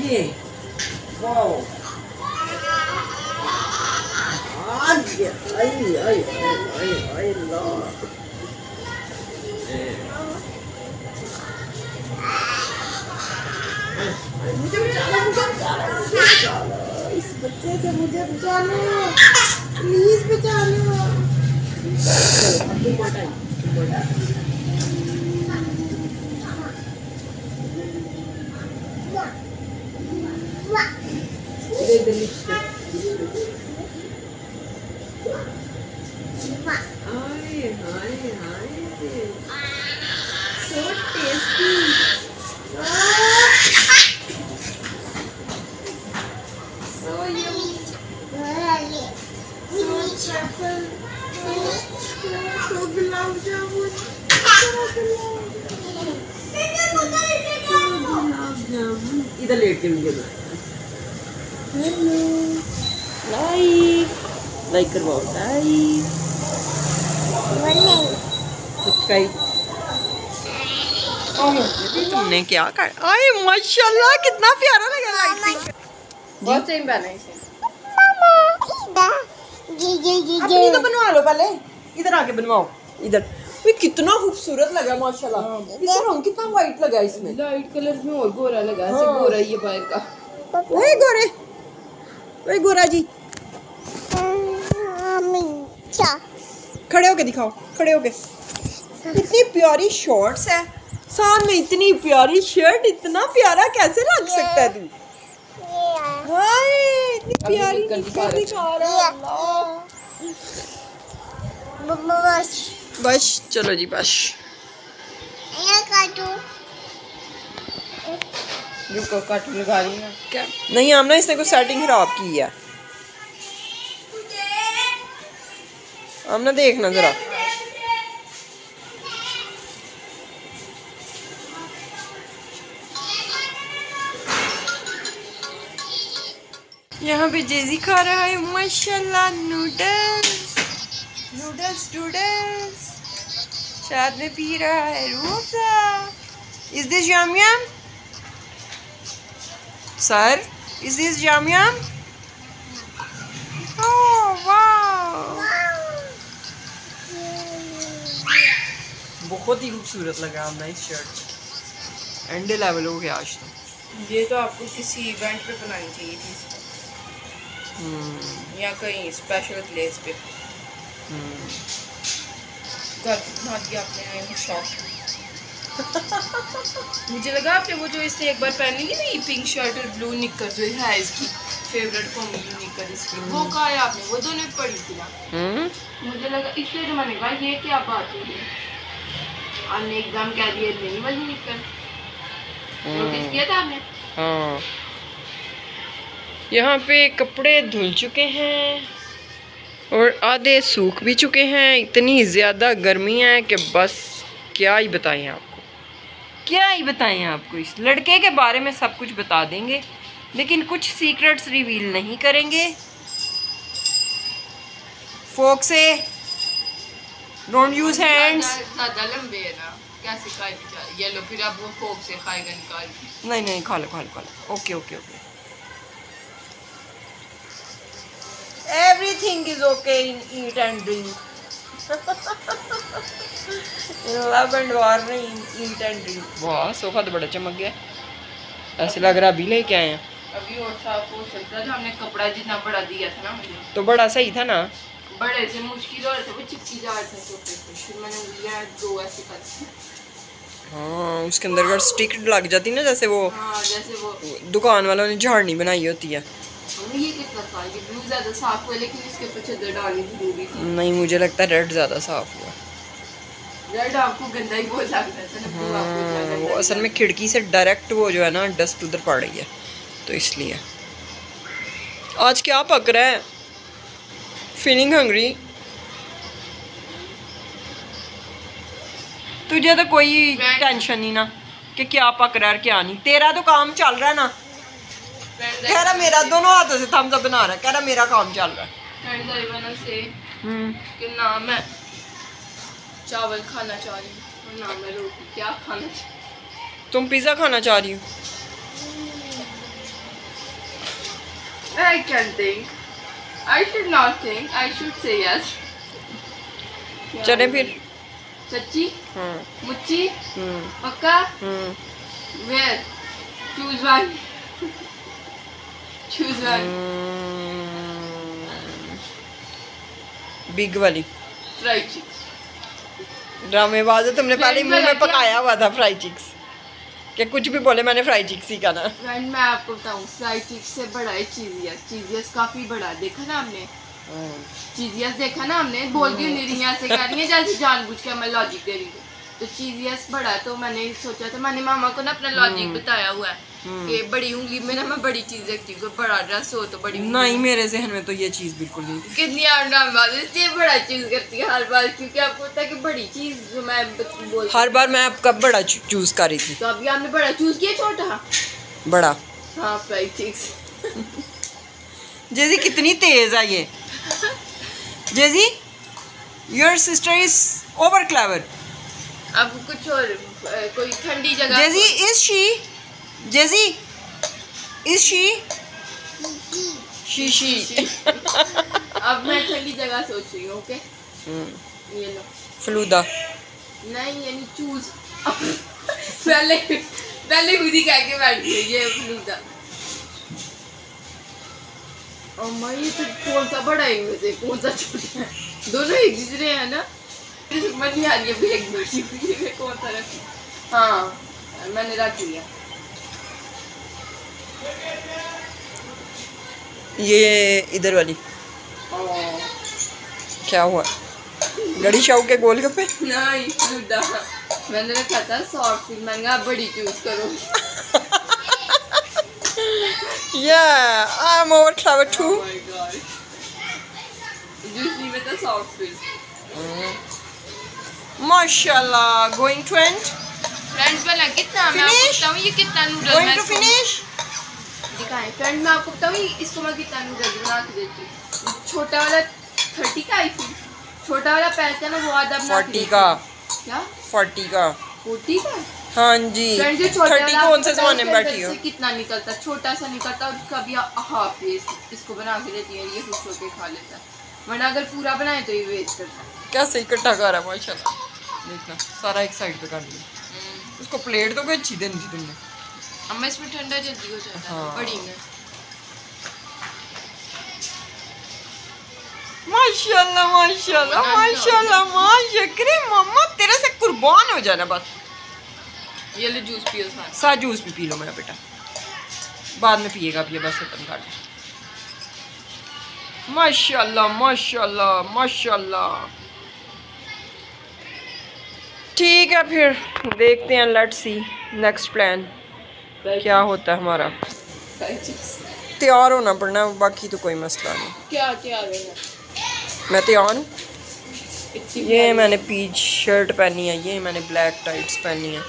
ये वाओ इस बच्चे से मुझे बचा लो, प्लीज बचा लो। So tasty. So yummy. So gulab jamun. इधर लेट के मुझे हेलो लाइक करवाओ, सब्सक्राइब। तुमने क्या कर, आए माशाल्लाह कितना प्यारा लगा लाइट पिंक, बहुत सही बना है इसे। अपनी तो बनवा लो पहले, इधर आके बनवाओ इधर। ये कितना खूबसूरत लगा माशाल्लाह। इसका रंग कितना वाइट लगा इसमें, लाइट कलर में और गोरा लगा है। हाँ। गोरा ये बाहर का, ओए गोरे, ओए गोरा जी खड़े होके दिखाओ, खड़े होके। इतनी प्यारी शॉर्ट्स है, साथ में इतनी प्यारी शर्ट, इतना प्यारा कैसे लग सकता है तू? हाय इतनी प्यारी निकर दिखा रहा है। बस चलो जी बस। रुको कट लगा रही ना क्या नहीं आमना, इसने कुछ सेटिंग खराब की है। आमना देखना जरा, यहाँ पे जेजी खा रहा है माशाल्लाह नूडल्स नूडल्स नूडल्स, साथ में पी रहा है रूफा। Is this yum yum sir, is this yum yum? Oh wow, बहुत ही खूबसूरत लगा हमने इस शर्ट, एंड लेवल हो गया आज तो। ये तो आपको किसी इवेंट पे बनानी चाहिए थी या कहीं स्पेशल प्लेस पे। घर बना दिया आपने, आई एम शॉक्ड। मुझे लगा आपने वो जो इसने एक बार पहनी थी पिंक शर्ट और ब्लू निकर जो है इसकी फेवरेट कॉमेडी निकर इसकी, वो कहा है आपने, वो दोनों पड़ी थी ना। मुझे लगा इसलिए जो मैंने कहा ये क्या बात हुई है, आपने एकदम कह दिया नहीं वाली निकर। नोटिस किया था आपने? हाँ, यहाँ पे कपड़े धुल चुके हैं और आधे सूख भी चुके हैं। इतनी ज़्यादा गर्मी है कि बस क्या ही बताएं आपको, क्या ही बताएं आपको। इस लड़के के बारे में सब कुछ बता देंगे, लेकिन कुछ सीक्रेट्स रिवील नहीं करेंगे। फोक से डोंट यूज हैंड्स। ज़्यादा लंबे है ना, कैसे खाए बेचारे ये लो, फिर आप वो फोक से खाएगा निकाल। नहीं नहीं खा लो खा लो खा लो, okay okay okay, everything is okay in eat and drink in love and war नहीं, in eat and drink। वाह सोफा तो बड़ा चमक गया, ऐसे लग रहा अभी लेके आए हैं। अभी और साफ हो सकता था, हमने कपड़ा जितना बड़ा दिया था ना मुझे, तो बड़ा सही था ना, बड़े से मुश्किल हो रहा था, वो चिपकी जा रहा था सोफे पे, फिर मैंने लिया दो ऐसे करके। हाँ उसके अंदर अगर स्टिक लग जाती ना, जैसे वो, हाँ जैसे वो दुकान वालों ने झाड़नी बनाई होती है। ये कितना था, ये ब्लू ज़्यादा साफ हुआ, लेकिन इसके ऊपर चादर डालनी जरूरी थी। नहीं मुझे लगता है रेड ज़्यादा साफ हुआ। रेड आपको गंदा ही बहुत लग रहा था ना, ब्लू आपको ज़्यादा वो असल में खिड़की से डायरेक्ट वो जो है ना डस्ट उधर पड़ रही है, तो इसलिए। आज क्या पक रहा है? Feeling hungry? तुझे तो कोई टेंशन नहीं ना कि क्या पक रहा है क्या नहीं, तेरा तो काम चल रहा है ना। कह रहा मेरा दोनों हाथों से थम्स अप बना रहा है, कह रहा मेरा काम चल रहा है। कि ना मैं चावल खाना चाह रही हूँ और ना मैं रोटी। क्या खाना चाह तुम पिज़्ज़ा खाना चाह रही हो? I can think. I should not think. I should say yes. चले फिर। सच्ची? हाँ। मुच्ची? पक्का? Where? Choose one. Choose one. Big वाली Fried chicks. ड्रामेबाज है, तुमने पहले मुंह में क्या? पकाया हुआ था फ्राई चिक्स। क्या कुछ भी बोले, मैंने फ्राई चिक्स ही खाना। फ्रेंड मैं आपको बताऊँ, फ्राइड चिक्स से बड़ा है चीजियस। चीजियस काफी बड़ा है, देखा ना आपने? चीजियस देखा ना हमने? बोल क्यों नहीं रही, ऐसे कर रही है जैसे जानबूझ के मैं लॉजिक दे रही हूँ। तो चीजियस बड़ा है, तो मैंने सोचा था, मैंने मामा को ना अपना लॉजिक बताया हुआ है कि बड़ी उंगली में ना मैं बड़ी चीज देखती हूँ, बड़ा ड्रेस हो तो बड़ी। नहीं, मेरे जहन में तो ये चीज बिल्कुल नहीं थी। कितनी ड्रामेबाज है, इसलिए बड़ा चीज करती है हर बार, क्योंकि आपको पता है कि बड़ी चीज जो मैं बोल हर बार मैं अब कब बड़ा चूज कर रही थी। तो अभी आपने बड़ा चूज किया, छोटा बड़ा। हाँ फ्राइड चिक्स। जेजी कितनी तेज है ये। जेजी your sister is over clever. अब कुछ और कोई ठंडी जगह। जेजी इज शी, जेजी इज शी अब मैं ठंडी जगह सोच रही हूँ। ओके ये लो फलूदा। नहीं यानी चूज। पहले खुद ही कह के बैठ गई ये फलूदा। और मैं ये तो कौन सा बड़ा है वैसे, कौन सा छोटा है? दोनों एक दूसरे हैं ना, समझ नहीं आ रही है बैग बची हुई है, कौन सा रखी। हाँ मैंने रख लिया। ये इधर वाली क्या हुआ? गड़ी शाहू के गोलगप्पे? नहीं फलूदा मैंने रखा था सॉफ्ट फिर मैंने कहा बड़ी चूज करो। Yeah, I'm over clever too. Oh my God. Just leave it a soft fish. Mashallah, going to end. Friends वाला कितना मैं आपको बताऊँ ये कितना नूडल Going मैं to finish. दिखाएं फ्रेंड मैं आपको बताऊँ इसको मैं कितना नूडल बना के देती हूँ। छोटा वाला 30 का आई थी, छोटा वाला पैक है ना वो आधा बना के 40 का। क्या 40 का? 40 का? हाँ जी। फ्रेंड जो छोटा 30 कौन से जमाने में बैठी हो? कितना निकलता, छोटा सा निकलता और कभी हाफ ये इसको बना के देती है, ये खुश होके खा लेता है, वरना अगर पूरा बनाए तो ये वेस्ट करता है। कैसे इकट्ठा कर रहा है माशाल्लाह। देखना सारा एक साइड पे कर लिया। उसको प्लेट तो कोई अच्छी देनी थी तुमने। अब मैं इसमें ठंडा जल्दी हो जाता है। हाँ। बड़ी में माशाल्लाह माशाल्लाह माशाल्लाह माशाल्लाह। मम्मा तेरे से कुर्बान हो जाना बस। ये ले जूस पियो साथ जूस भी पी लो मेरा बेटा, बाद में पिएगा अब ये बस खत्म कर लो। माशाल्लाह माशाल्लाह माशाल्लाह। ठीक है फिर देखते हैं, लेट्स सी नेक्स्ट प्लान क्या होता है हमारा। तैयार होना पड़ना, बाकी तो कोई मसला नहीं। क्या तैयार होना? मैं तैयार हूँ। ये मैंने पीच शर्ट पहनी है, ये मैंने ब्लैक टाइट्स पहनी है।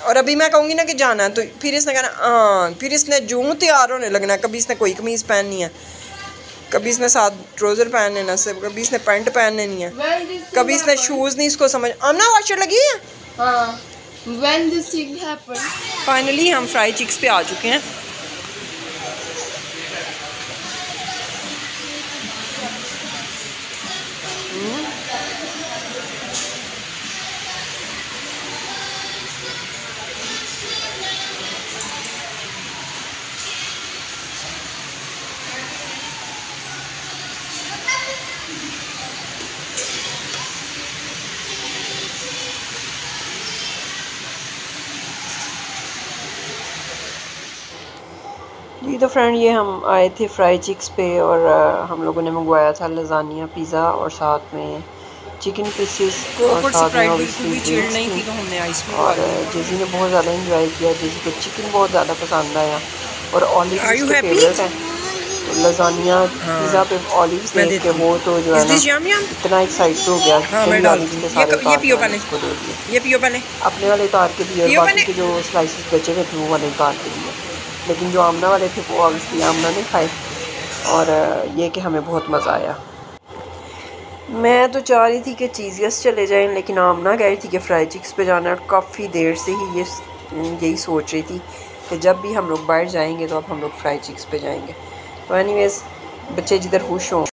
और अभी मैं कहूँगी ना कि जाना है तो फिर इसने कहना हाँ, फिर इसने जूँ तैयार होने लगना। कभी इसने कोई कमीज़ पहननी है, कभी इसने साथ ट्राउज़र पहनने ना से, कभी इसने पैंट पहननी है, कभी इसने शूज़ नहीं इसको समझ। आमना वॉशर लगी है। फाइनली हम फ्राई चिक्स पे आ चुके हैं। जी तो फ्रेंड ये हम आए थे फ्राई चिक्स पे और हम लोगों ने मंगवाया था लजानिया पिज़्ज़ा और साथ में चिकन पीसेस और साथ में ऑब्वियसली नहीं थी तो हमने आइस में। और जेजी ने बहुत ज़्यादा इंजॉय किया, जेजी को चिकन बहुत ज़्यादा पसंद आया और ऑलिव उसके फेवरेट है। तो लजानिया पिज़्ज़ा पे ऑलिव्स देख के वो तो जो है ना इतना एक्साइट हो गया। अपने वाले उतार के दिए, बाकी के जो स्लाइसेस बचे हुए थे वो वाले उतार के दिए। लेकिन जो आमना वाले थे वो ऑब्वियसली आमना नहीं खाए, और ये कि हमें बहुत मज़ा आया। मैं तो चाह रही थी कि चीज़ियस चले जाएं, लेकिन आमना कह रही थी कि फ्राई चिक्स पे जाना है, और काफ़ी देर से ही यही सोच रही थी कि जब भी हम लोग बाहर जाएंगे तो अब हम लोग फ्राई चिक्स पे जाएंगे। तो एनीवेज़, बच्चे जिधर खुश हों